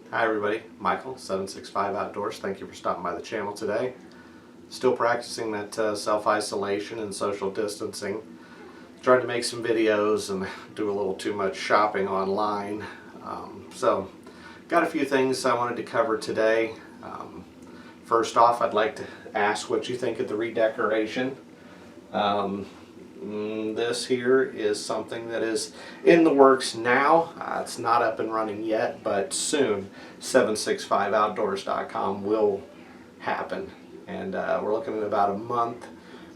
Hi everybody, Michael, 765 Outdoors. Thank you for stopping by the channel today. Still practicing that self-isolation and social distancing. Tried to make some videos and do a little too much shopping online. So, got a few things I wanted to cover today. First off, I'd like to ask what you think of the redecoration. This here is something that is in the works now. It's not up and running yet, but soon 765outdoors.com will happen. And we're looking at about a month,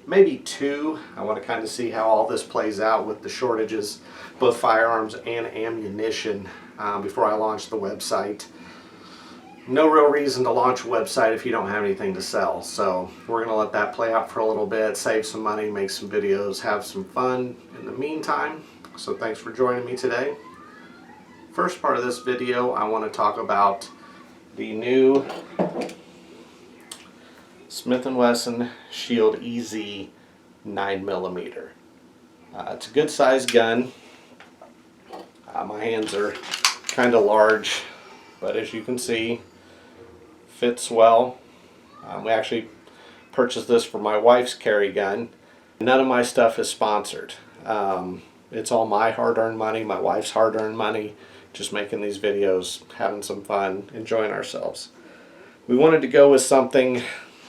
maybe two. I want to kind of see how all this plays out with the shortages, both firearms and ammunition, before I launch the website. No real reason to launch a website if you don't have anything to sell. So we're going to let that play out for a little bit, save some money, make some videos, have some fun in the meantime. So thanks for joining me today. First part of this video, I want to talk about the new Smith & Wesson Shield EZ 9mm. It's a good sized gun. My hands are kind of large, but as you can see, fits well. We actually purchased this for my wife's carry gun. None of my stuff is sponsored. It's all my hard-earned money, my wife's hard-earned money, just making these videos, having some fun, enjoying ourselves. We wanted to go with something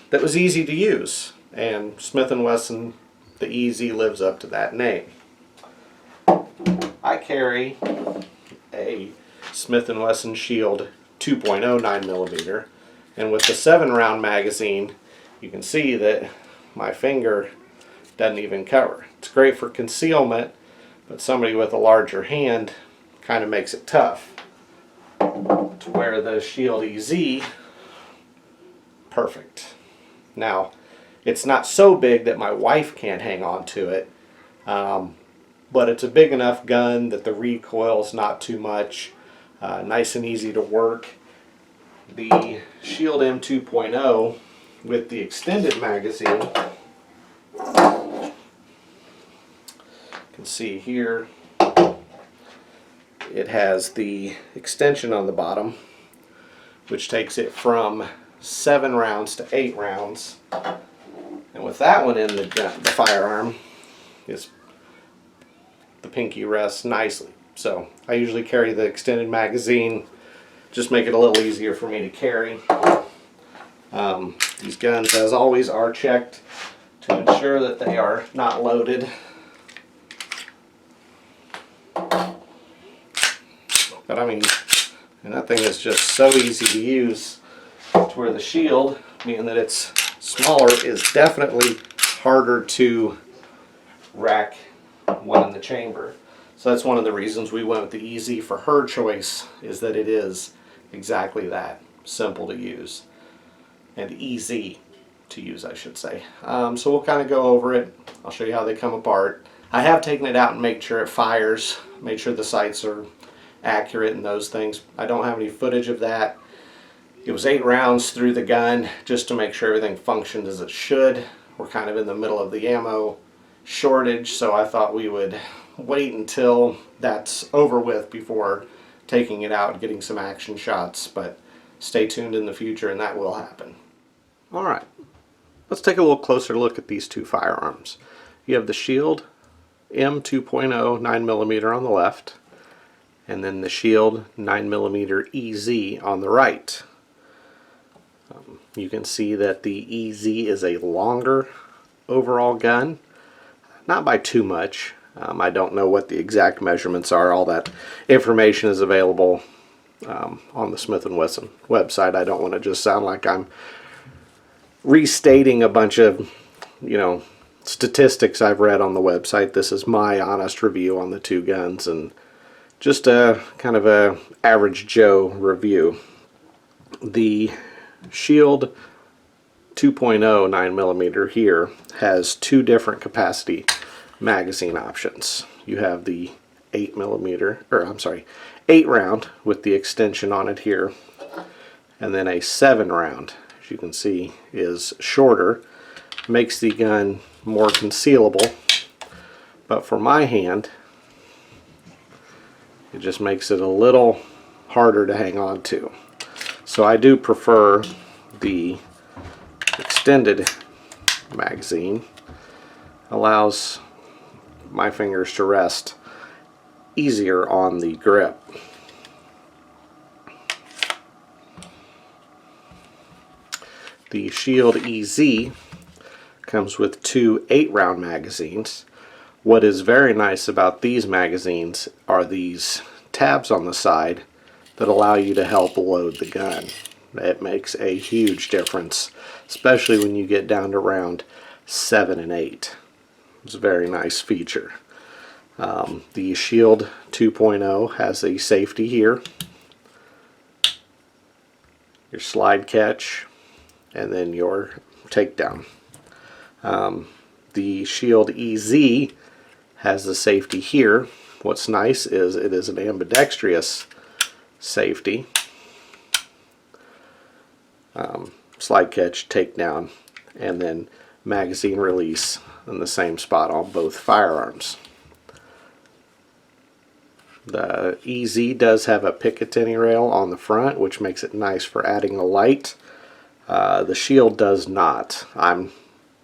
that was easy to use, and Smith & Wesson, the EZ, lives up to that name. I carry a Smith & Wesson Shield 2.0 9mm, and with the 7-round magazine you can see that my finger doesn't even cover. It's great for concealment, but somebody with a larger hand kind of makes it tough. To where the Shield EZ, perfect. Now it's not so big that my wife can't hang on to it, but it's a big enough gun that the recoil's not too much. Nice and easy to work. The Shield M2.0 with the extended magazine, you can see here, it has the extension on the bottom, which takes it from 7 rounds to 8 rounds. And with that one in the firearm, the pinky rests nicely. So I usually carry the extended magazine, just make it a little easier for me to carry. These guns, as always, are checked to ensure that they are not loaded. But I mean, and that thing is just so easy to use, to where the Shield, being that it's smaller, is definitely harder to rack one in the chamber. So that's one of the reasons we went with the EZ for her choice, is that it is exactly that, simple to use, and easy to use, I should say. So we'll kind of go over it. I'll show you how they come apart. I have taken it out and made sure it fires, made sure the sights are accurate and those things. I don't have any footage of that. It was 8 rounds through the gun just to make sure everything functioned as it should. We're kind of in the middle of the ammo shortage, so I thought we would wait until that's over with before taking it out and getting some action shots, but stay tuned in the future and that will happen. Alright, let's take a little closer look at these two firearms. You have the Shield M2.0 9mm on the left, and then the Shield 9mm EZ on the right. You can see that the EZ is a longer overall gun, not by too much. I don't know what the exact measurements are. All that information is available on the Smith & Wesson website. I don't want to just sound like I'm restating a bunch of, statistics I've read on the website. This is my honest review on the two guns, and just a kind of a average Joe review. The Shield 2.0 9mm here has two different capacity magazine options. You have the 8 round with the extension on it here, and then a 7 round, as you can see, is shorter, makes the gun more concealable, but for my hand it just makes it a little harder to hang on to. So I do prefer the extended magazine. Allows my fingers to rest easier on the grip. The Shield EZ comes with two 8-round magazines. What is very nice about these magazines are these tabs on the side that allow you to help load the gun. It makes a huge difference, especially when you get down to round 7 and 8. It's a very nice feature. The Shield 2.0 has a safety here, your slide catch, and then your takedown. The Shield EZ has the safety here. What's nice is it is an ambidextrous safety. Slide catch, takedown, and then magazine release in the same spot on both firearms. The EZ does have a Picatinny rail on the front, which makes it nice for adding a light. The Shield does not. I'm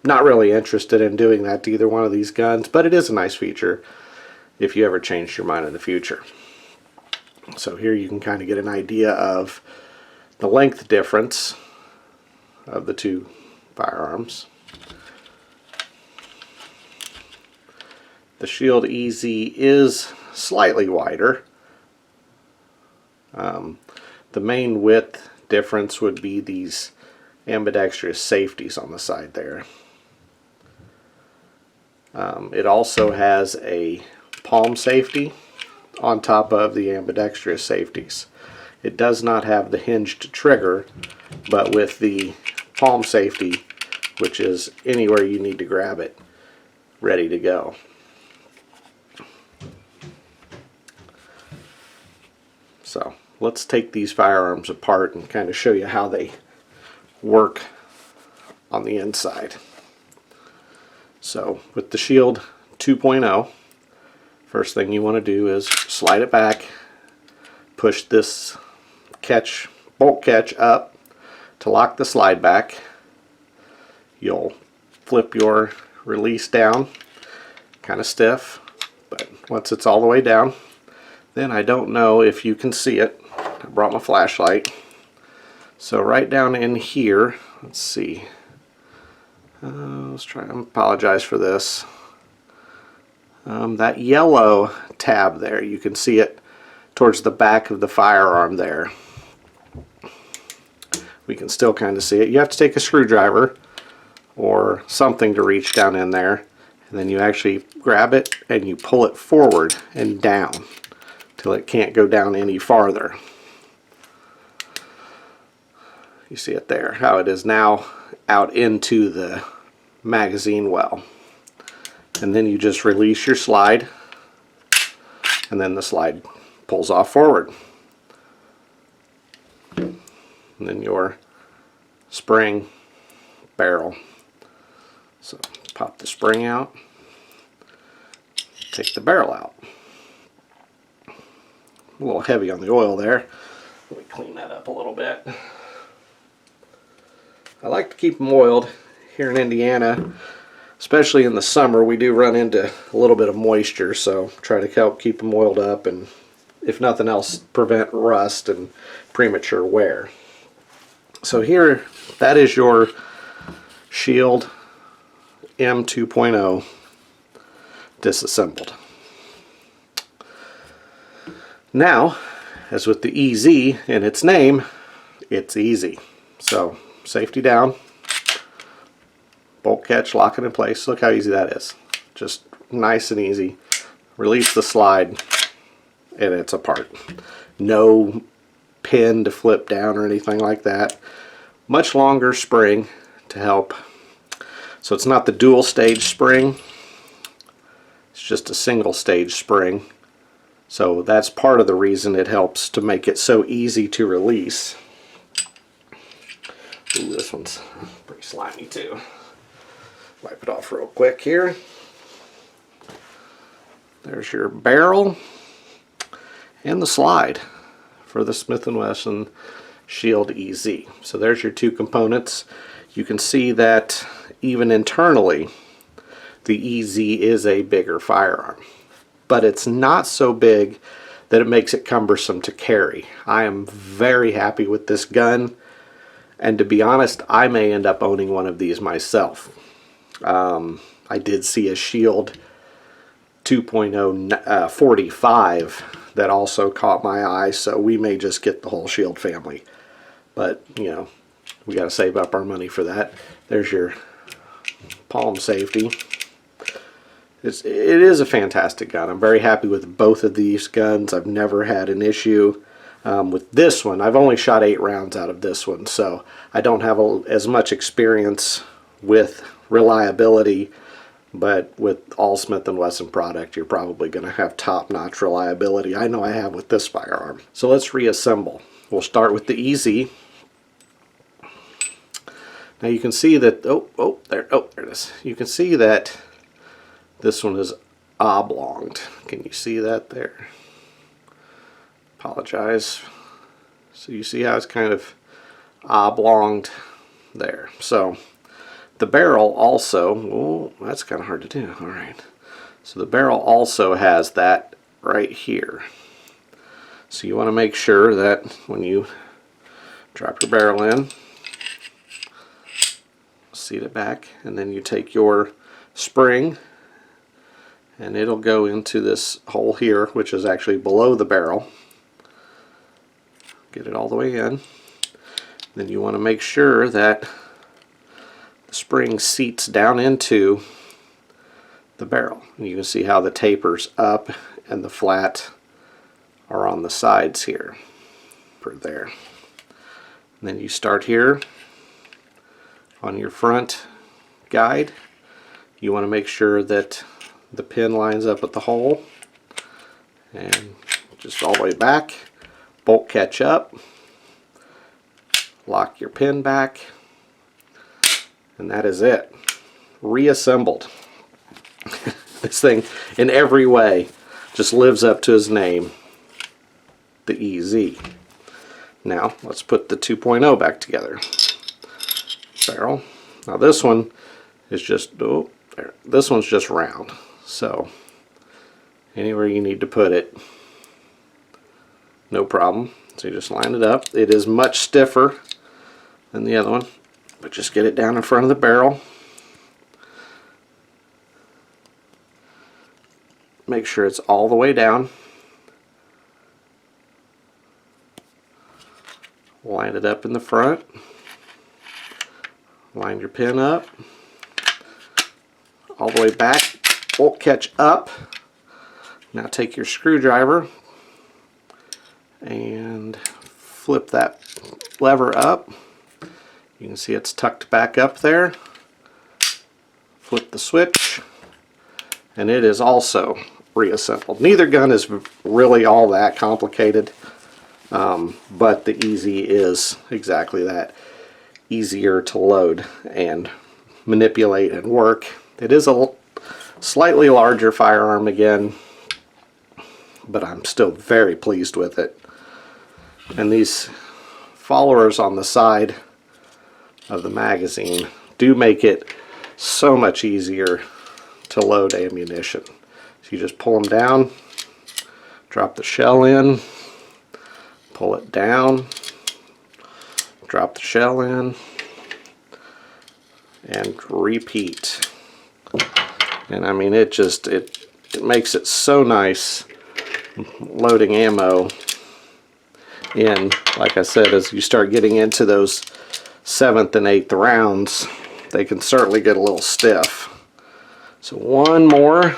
not really interested in doing that to either one of these guns, but it is a nice feature if you ever change your mind in the future. So here you can kind of get an idea of the length difference of the two firearms. The Shield EZ is slightly wider. The main width difference would be these ambidextrous safeties on the side there. It also has a palm safety on top of the ambidextrous safeties. It does not have the hinged trigger, but with the palm safety, which is anywhere you need to grab it, ready to go. So let's take these firearms apart and kind of show you how they work on the inside. So with the Shield 2.0, first thing you want to do is slide it back, push this bolt catch up to lock the slide back. You'll flip your release down, kind of stiff, but once it's all the way down, then I don't know if you can see it. I brought my flashlight. So right down in here, let's see. Let's try. I apologize for this. That yellow tab there, you can see it towards the back of the firearm there. We can still kind of see it. You have to take a screwdriver or something to reach down in there, and then you actually grab it and you pull it forward and down till it can't go down any farther. You see it there, how it is now out into the magazine well. And then you just release your slide, and then the slide pulls off forward. And then your spring barrel. So pop the spring out, take the barrel out. A little heavy on the oil there. Let me clean that up a little bit. I like to keep them oiled. Here in Indiana, especially in the summer, we do run into a little bit of moisture, so try to help keep them oiled up and, if nothing else, prevent rust and premature wear. So here, that is your Shield M2.0 disassembled. Now, as with the EZ in its name, it's easy. So, safety down, bolt catch, lock it in place. Look how easy that is. Just nice and easy. Release the slide and it's apart. No pin to flip down or anything like that. Much longer spring to help. So it's not the dual stage spring. It's just a single stage spring. So that's part of the reason it helps to make it so easy to release. Ooh, this one's pretty slimy too. Wipe it off real quick here. There's your barrel and the slide for the Smith & Wesson Shield EZ. So there's your two components. You can see that even internally, the EZ is a bigger firearm, but it's not so big that it makes it cumbersome to carry. I am very happy with this gun, and to be honest, I may end up owning one of these myself. I did see a Shield 2.0 45 that also caught my eye, so we may just get the whole Shield family. But, you know, we got to save up our money for that. There's your palm safety. It is a fantastic gun. I'm very happy with both of these guns. I've never had an issue with this one. I've only shot 8 rounds out of this one, so I don't have as much experience with reliability. But with all Smith & Wesson product, you're probably going to have top-notch reliability. I know I have with this firearm. So let's reassemble. We'll start with the EZ. Now you can see that, there it is. You can see that this one is oblonged. Can you see that there? Apologize. So you see how it's kind of oblonged there. So the barrel also, oh, that's kind of hard to do. All right. So the barrel also has that right here. So you want to make sure that when you drop your barrel in, seat it back, and then you take your spring and it'll go into this hole here, which is actually below the barrel. Get it all the way in. Then you want to make sure that the spring seats down into the barrel. And you can see how the taper's up and the flat are on the sides here, for there. And then you start here on your front guide. You want to make sure that the pin lines up at the hole, and just all the way back, bolt catch up, lock your pin back, and that is it. Reassembled. This thing in every way just lives up to his name, the EZ. Now let's put the 2.0 back together. Barrel. Now this one is just, oh, there. This one's just round. So anywhere you need to put it, no problem. So you just line it up. It is much stiffer than the other one, but just get it down in front of the barrel. Make sure it's all the way down. Line it up in the front. Line your pin up. All the way back. Bolt catch up. Now take your screwdriver and flip that lever up. You can see it's tucked back up there. Flip the switch, and it is also reassembled. Neither gun is really all that complicated, but the EZ is exactly that. Easier to load and manipulate and work. It is a slightly larger firearm again, but I'm still very pleased with it. And these followers on the side of the magazine do make it so much easier to load ammunition. So you just pull them down, drop the shell in, pull it down, drop the shell in, and repeat. And I mean, it makes it so nice loading ammo in. Like I said, as you start getting into those 7th and 8th rounds, they can certainly get a little stiff. So one more.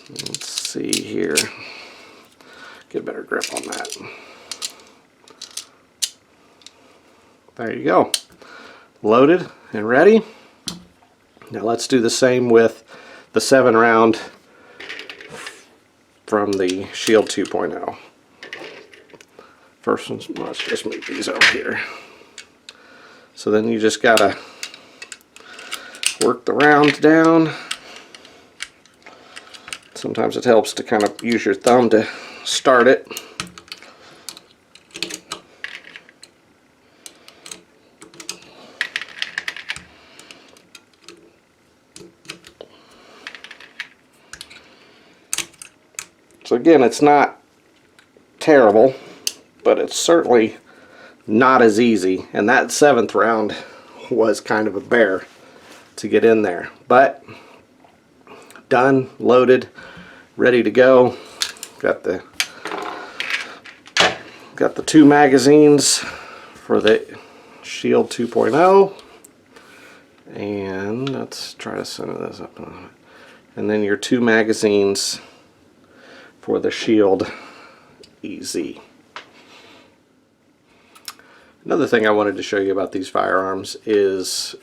Let's see here. Get a better grip on that. There you go. Loaded and ready. Now let's do the same with the 7-round from the Shield 2.0. First one, let's just move these over here. So then you just gotta work the round down. Sometimes it helps to kind of use your thumb to start it. again, it's not terrible, but it's certainly not as easy. And that 7th round was kind of a bear to get in there. But done, loaded, ready to go. Got the 2 magazines for the Shield 2.0. And let's try to center this up. And then your 2 magazines for the Shield EZ. Another thing I wanted to show you about these firearms is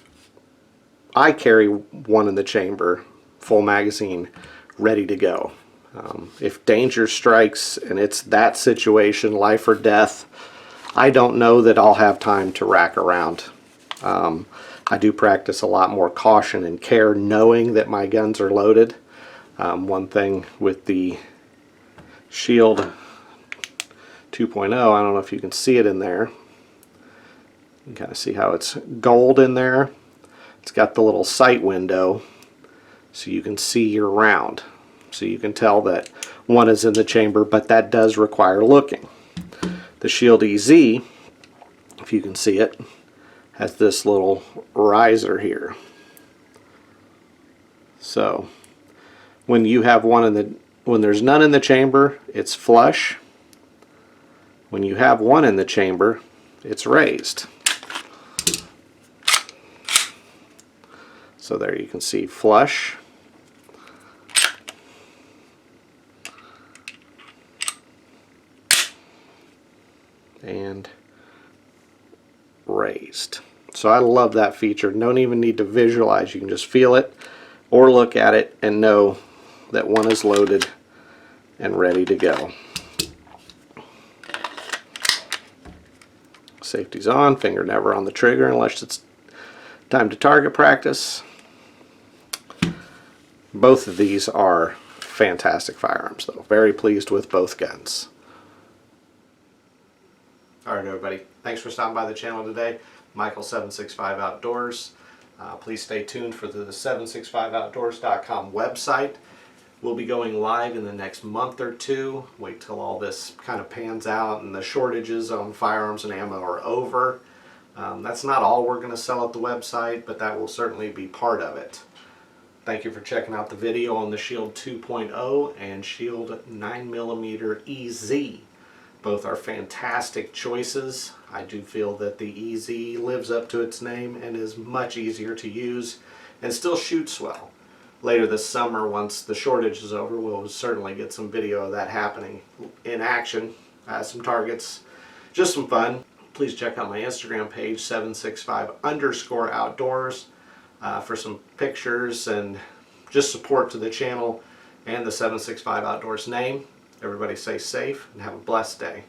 I carry one in the chamber, full magazine, ready to go. If danger strikes and it's that situation, life or death, I don't know that I'll have time to rack around. I do practice a lot more caution and care knowing that my guns are loaded. One thing with the Shield 2.0, I don't know if you can see it in there. You can kind of see how it's gold in there. It's got the little sight window so you can see your round. So you can tell that one is in the chamber, but that does require looking. The Shield EZ, if you can see it, has this little riser here. So when you have when there's none in the chamber, it's flush. When you have one in the chamber, it's raised. So there you can see flush. And raised. So I love that feature. Don't even need to visualize. You can just feel it or look at it and know that one is loaded and ready to go. Safety's on, finger never on the trigger unless it's time to target practice. Both of these are fantastic firearms though. Very pleased with both guns. Alright everybody, thanks for stopping by the channel today. Michael765 Outdoors. Please stay tuned for the 765outdoors.com website. We'll be going live in the next month or two. Wait till all this kind of pans out and the shortages on firearms and ammo are over. That's not all we're going to sell at the website, but that will certainly be part of it. Thank you for checking out the video on the Shield 2.0 and Shield 9mm EZ. Both are fantastic choices. I do feel that the EZ lives up to its name and is much easier to use and still shoots well. Later this summer, once the shortage is over, we'll certainly get some video of that happening in action. Some targets, just some fun. Please check out my Instagram page, 765_outdoors, for some pictures and just support to the channel and the 765 Outdoors name. Everybody stay safe and have a blessed day.